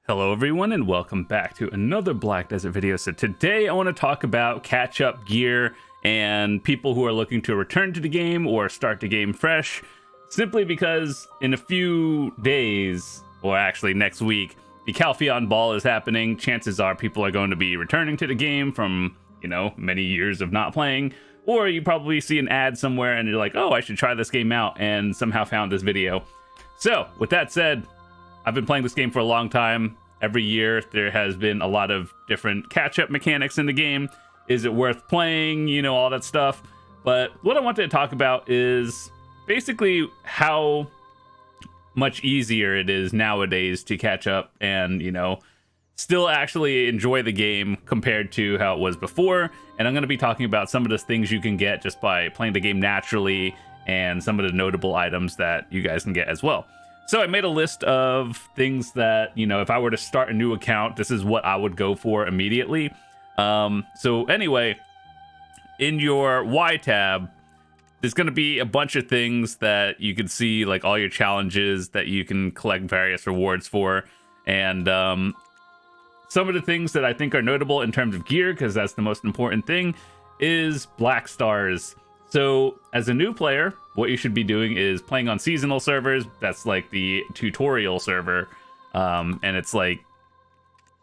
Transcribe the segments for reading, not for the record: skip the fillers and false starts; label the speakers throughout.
Speaker 1: Hello everyone and welcome back to another Black Desert video. So today I want to talk about catch-up gear and people who are looking to return to the game or start the game fresh, simply because in a few days, or actually next week, the Calpheon Ball is happening. Chances are people are going to be returning to the game from, many years of not playing, or you probably see an ad somewhere and you're like, oh, I should try this game out, and somehow found this video. So with that said, I've been playing this game for a long time. Every year, there has been a lot of different catch-up mechanics in the game. Is it worth playing? All that stuff. But what I wanted to talk about is basically how much easier it is nowadays to catch up and, still actually enjoy the game compared to how it was before. And I'm going to be talking about some of the things you can get just by playing the game naturally and some of the notable items that you guys can get as well. So I made a list of things that, if I were to start a new account, this is what I would go for immediately. So anyway, in your Y tab, there's going to be a bunch of things that you can see, like all your challenges that you can collect various rewards for. And some of the things that I think are notable in terms of gear, because that's the most important thing, is Blackstars. So as a new player, what you should be doing is playing on seasonal servers. That's like the tutorial server. And it's like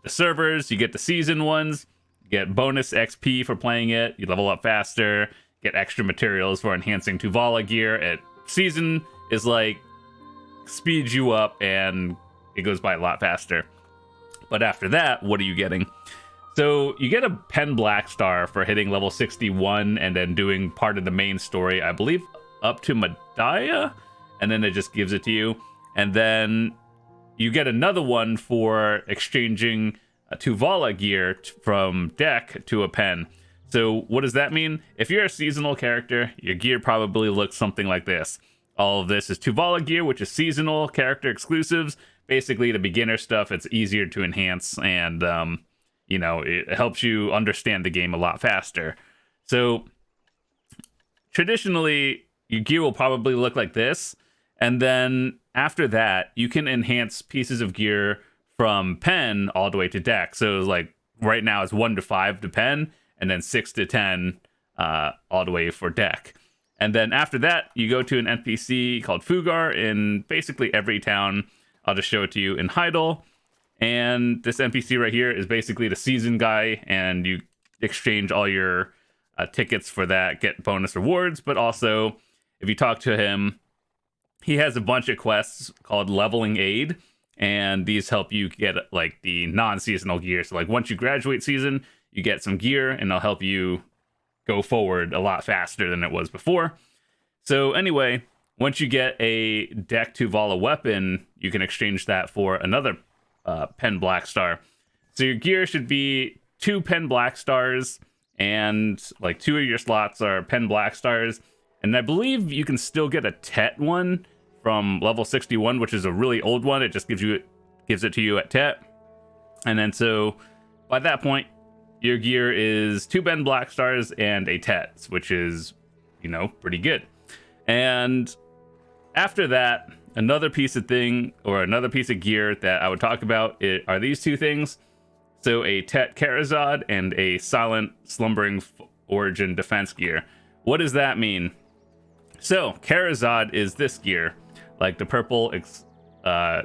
Speaker 1: the servers, you get the season ones, you get bonus XP for playing it, you level up faster, get extra materials for enhancing Tuvala gear. At season is like speeds you up and it goes by a lot faster. But after that, what are you getting? So you get a pen Blackstar for hitting level 61 and then doing part of the main story, I believe up to Medaya, and then it just gives it to you. And then you get another one for exchanging a Tuvala gear from deck to a pen. So what does that mean? If you're a seasonal character, your gear probably looks something like this. All of this is Tuvala gear, which is seasonal character exclusives. Basically the beginner stuff, it's easier to enhance, and it helps you understand the game a lot faster. So traditionally, your gear will probably look like this. And then after that, you can enhance pieces of gear from pen all the way to deck. So like right now it's 1 to 5 to pen, and then 6 to 10 all the way for deck. And then after that, you go to an NPC called Fugar in basically every town. I'll just show it to you in Heidel. And this NPC right here is basically the season guy, and you exchange all your tickets for that, get bonus rewards. But also, if you talk to him, he has a bunch of quests called Leveling Aid, and these help you get like the non-seasonal gear. So like once you graduate season, you get some gear, and they'll help you go forward a lot faster than it was before. So anyway, once you get a deck Tuvala weapon, you can exchange that for another pen Blackstar. So your gear should be 2 pen Blackstars, and like 2 of your slots are pen Blackstars. And I believe you can still get a Tet one from level 61, which is a really old one. It just gives it to you at Tet. And then so by that point, your gear is 2 pen Blackstars and a Tet, which is, pretty good. And after that, another piece of gear that I would talk about are these 2 things. So a Tet Kharazad and a Silent Slumbering Origin defense gear. What does that mean? So Kharazad is this gear, like the purple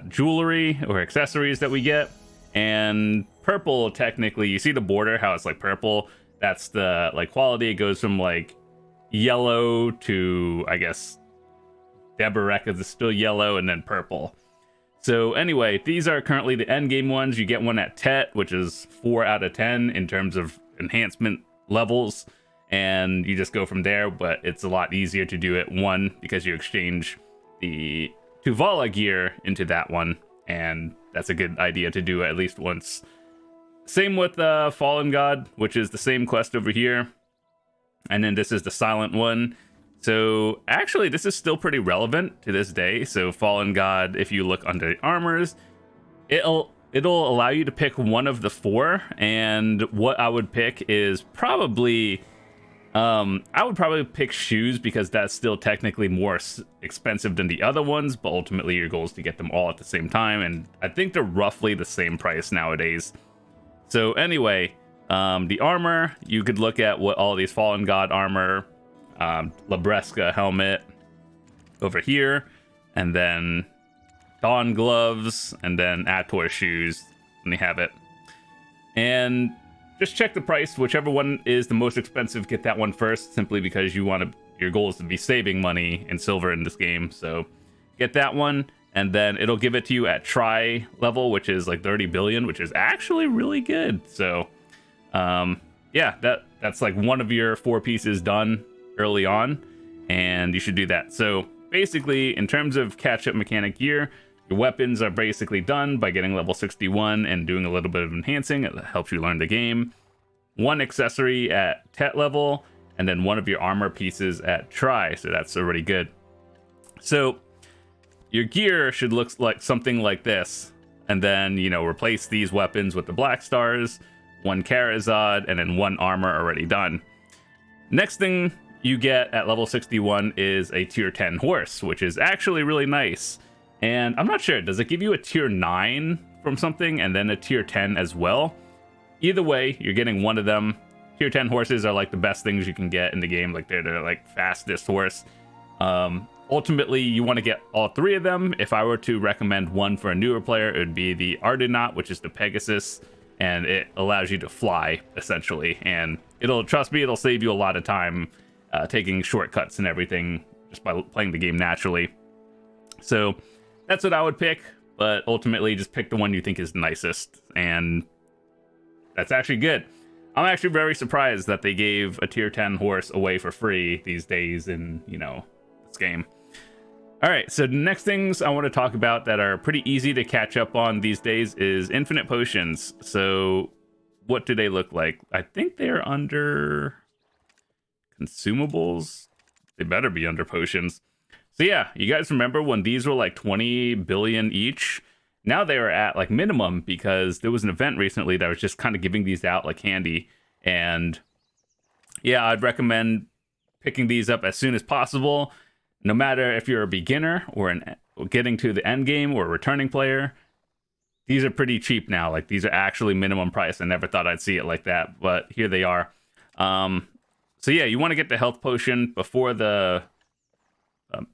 Speaker 1: jewelry or accessories that we get. And purple, technically, you see the border, how it's like purple. That's the quality. It goes from like yellow to, I guess, Deborek is still yellow, and then purple. So anyway, these are currently the end game ones. You get one at Tet, which is 4 out of 10 in terms of enhancement levels, and you just go from there. But it's a lot easier to do it 1 because you exchange the Tuvala gear into that one, and that's a good idea to do at least once. Same with Fallen God, which is the same quest over here, and then this is the silent one. So actually, this is still pretty relevant to this day. So Fallen God, if you look under the armors, it'll allow you to pick one of the 4. And what I would pick is probably I would probably pick shoes because that's still technically more expensive than the other ones, but ultimately your goal is to get them all at the same time, and I think they're roughly the same price nowadays. So anyway, the armor, you could look at what all these Fallen God armor, Labresca helmet over here, and then Dawn gloves, and then Ator shoes when they have it. And just check the price. Whichever one is the most expensive, get that one first, simply because your goal is to be saving money in silver in this game. So get that one, and then it'll give it to you at try level, which is like 30 billion, which is actually really good. So yeah, that's like one of your 4 pieces done early on, and you should do that. So basically, in terms of catch-up mechanic gear, your weapons are basically done by getting level 61 and doing a little bit of enhancing. It helps you learn the game. 1 accessory at Tet level, and then 1 of your armor pieces at Try, so that's already good. So your gear should look like something like this, and then, you know, replace these weapons with the Blackstars, 1 Kharazad, and then 1 armor already done. Next thing you get at level 61 is a tier 10 horse, which is actually really nice. And I'm not sure, does it give you a tier 9 from something and then a tier 10 as well? Either way, you're getting one of them. Tier 10 horses are like the best things you can get in the game. Like they're like fastest horse. Ultimately, you want to get all 3 of them. If I were to recommend one for a newer player, it would be the Ardenaut, which is the Pegasus, and it allows you to fly essentially. And trust me, it'll save you a lot of time taking shortcuts and everything just by playing the game naturally. So that's what I would pick, but ultimately just pick the one you think is nicest, and that's actually good. I'm actually very surprised that they gave a tier 10 horse away for free these days in, you know, this game. All right, so the next things I want to talk about that are pretty easy to catch up on these days is infinite potions. So what do they look like? I think they're under consumables. They better be under potions. So yeah, you guys remember when these were like 20 billion each? Now they are at like minimum, because there was an event recently that was just kind of giving these out like candy. And yeah, I'd recommend picking these up as soon as possible. No matter if you're a beginner or getting to the end game or a returning player, these are pretty cheap now. Like these are actually minimum price. I never thought I'd see it like that, but here they are. So yeah, you want to get the health potion before the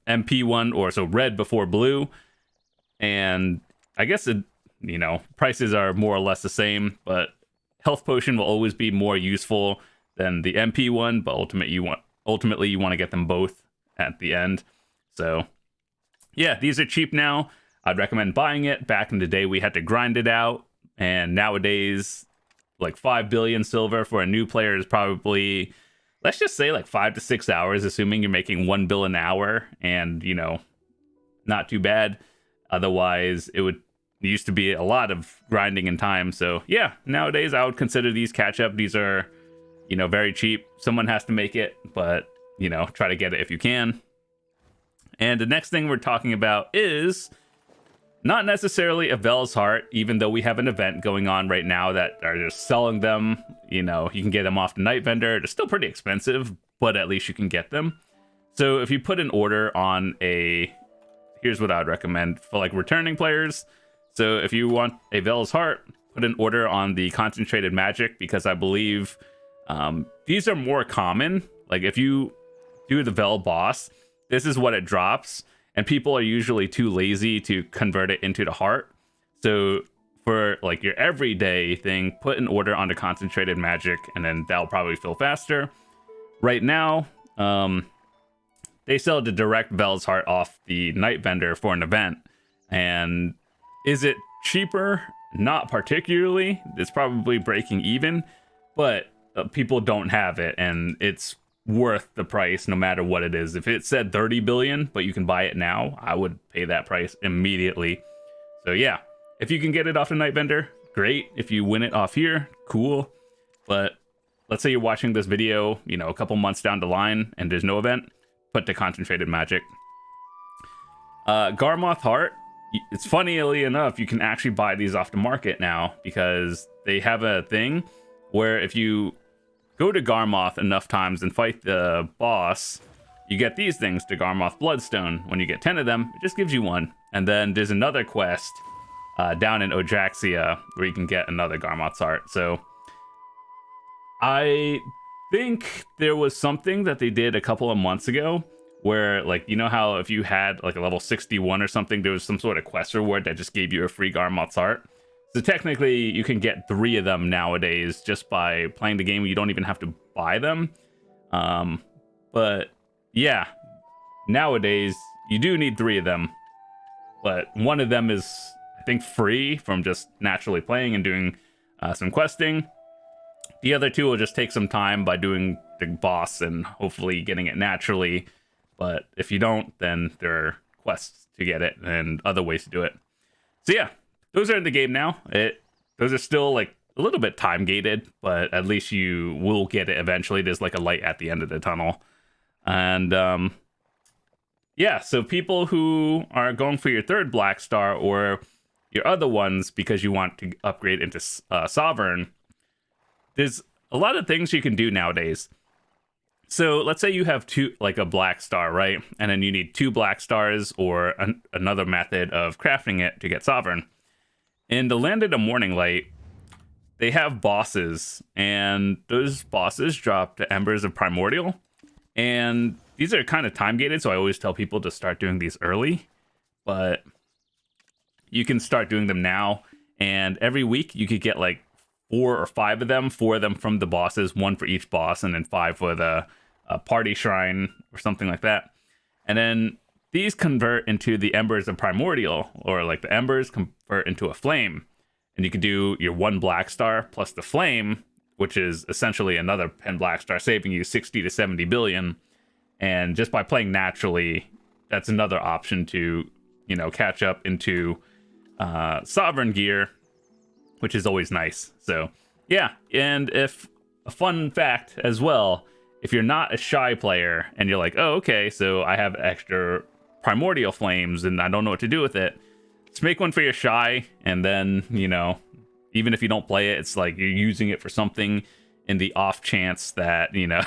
Speaker 1: MP one, or so red before blue, and I guess prices are more or less the same, but health potion will always be more useful than the MP one, but ultimately you want to get them both at the end. So yeah, these are cheap now. I'd recommend buying it. Back in the day we had to grind it out, and nowadays like 5 billion silver for a new player is probably, let's just say, like 5 to 6 hours, assuming you're making 1 bill an hour, and, you know, not too bad. Otherwise, it used to be a lot of grinding and time. So yeah, nowadays I would consider these catch up. These are, you know, very cheap. Someone has to make it, but, you know, try to get it if you can. And the next thing we're talking about is not necessarily a Vell's Heart, even though we have an event going on right now that are just selling them. You know, you can get them off the night vendor. They're still pretty expensive, but at least you can get them. So if you put an order on here's what I would recommend for like returning players. So if you want a Vell's Heart, put an order on the Concentrated Magic, because I believe these are more common. Like if you do the Vell boss, this is what it drops. And people are usually too lazy to convert it into the heart. So for like your everyday thing, put an order on the Concentrated Magic, and then that'll probably fill faster. Right now, they sell the direct Vell's Heart off the night vendor for an event. And is it cheaper? Not particularly. It's probably breaking even, but people don't have it, and it's worth the price no matter what it is. If it said 30 billion, but you can buy it now, I would pay that price immediately. So yeah, if you can get it off the night vendor, great. If you win it off here, cool. But let's say you're watching this video, you know, a couple months down the line and there's no event, put the Concentrated Magic. Garmoth Heart, it's funnily enough, you can actually buy these off the market now, because they have a thing where if you go to Garmoth enough times and fight the boss, you get these things, the Garmoth Bloodstone. When you get 10 of them, it just gives you one. And then there's another quest down in Odraxia where you can get another Garmoth's Heart. So I think there was something that they did a couple of months ago where, like, you know how if you had like a level 61 or something, there was some sort of quest reward that just gave you a free Garmoth's Heart. So technically you can get 3 of them nowadays just by playing the game. You don't even have to buy them. But yeah, nowadays you do need 3 of them, but one of them is, I think, free from just naturally playing and doing some questing. The other 2 will just take some time by doing the boss and hopefully getting it naturally. But if you don't, then there are quests to get it and other ways to do it. So yeah, those are in the game now. Those are still like a little bit time gated, but at least you will get it eventually. There's like a light at the end of the tunnel. And yeah, so people who are going for your 3rd Blackstar or your other ones because you want to upgrade into Sovereign, there's a lot of things you can do nowadays. So let's say you have a Blackstar, right? And then you need 2 Blackstars or another method of crafting it to get Sovereign. In the Land of the Morning Light, they have bosses, and those bosses drop the Embers of Primordial. And these are kind of time gated, so I always tell people to start doing these early. But you can start doing them now, and every week you could get like 4 or 5 of them, 4 of them from the bosses, 1 for each boss, and then 5 for the party shrine or something like that. And then these convert into the Embers of Primordial, or like the Embers convert into a flame. And you can do your 1 Blackstar plus the flame, which is essentially another 10 Blackstar, saving you 60 to 70 billion. And just by playing naturally, that's another option to, you know, catch up into Sovereign gear, which is always nice. So yeah, and if a fun fact as well, if you're not a shy player and you're like, oh, okay, so I have extra Primordial Flames and I don't know what to do with it, just make one for your shy, and then, you know, even if you don't play it, it's like you're using it for something in the off chance that, you know,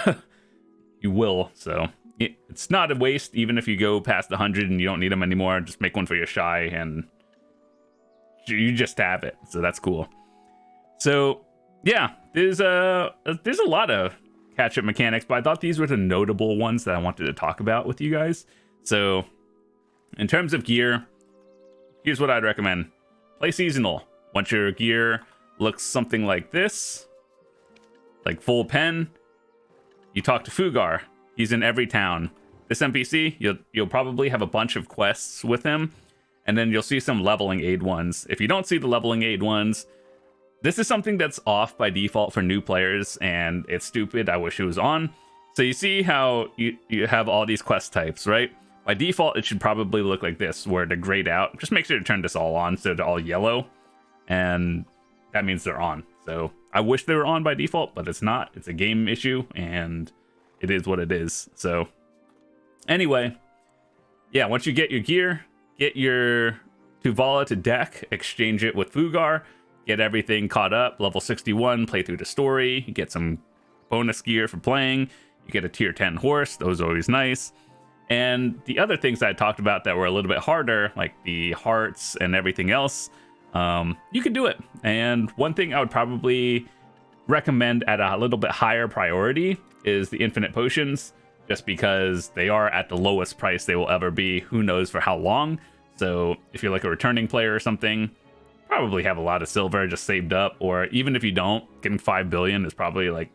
Speaker 1: you will. So it's not a waste, even if you go past 100 and you don't need them anymore. Just make one for your shy and you just have it. So that's cool. So yeah, there's a lot of catch-up mechanics, but I thought these were the notable ones that I wanted to talk about with you guys. So in terms of gear, here's what I'd recommend. Play seasonal. Once your gear looks something like this, like full pen, you talk to Fugar. He's in every town. This NPC, you'll probably have a bunch of quests with him, and then you'll see some leveling aid ones. If you don't see the leveling aid ones, this is something that's off by default for new players, and it's stupid. I wish it was on. So you see how you have all these quest types, right? By default, it should probably look like this, where they're grayed out. Just make sure to turn this all on so they're all yellow, and that means they're on. So I wish they were on by default, but it's not. It's a game issue, and it is what it is. So anyway, yeah, once you get your gear, get your Tuvala to deck, exchange it with Fugar, get everything caught up, level 61, play through the story, you get some bonus gear for playing, you get a tier 10 horse, those are always nice. And the other things I talked about that were a little bit harder, like the hearts and everything else, you can do it. And one thing I would probably recommend at a little bit higher priority is the infinite potions, just because they are at the lowest price they will ever be, who knows for how long. So if you're like a returning player or something, probably have a lot of silver just saved up, or even if you don't, getting 5 billion is probably like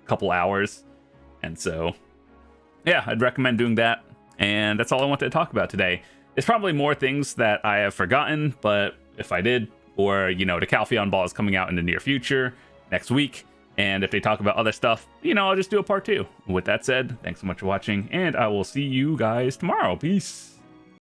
Speaker 1: a couple hours. And so yeah, I'd recommend doing that. And that's all I wanted to talk about today. There's probably more things that I have forgotten, but if I did, or, you know, the Calpheon Ball is coming out in the near future, next week, and if they talk about other stuff, you know, I'll just do a part 2. With that said, thanks so much for watching, and I will see you guys tomorrow. Peace.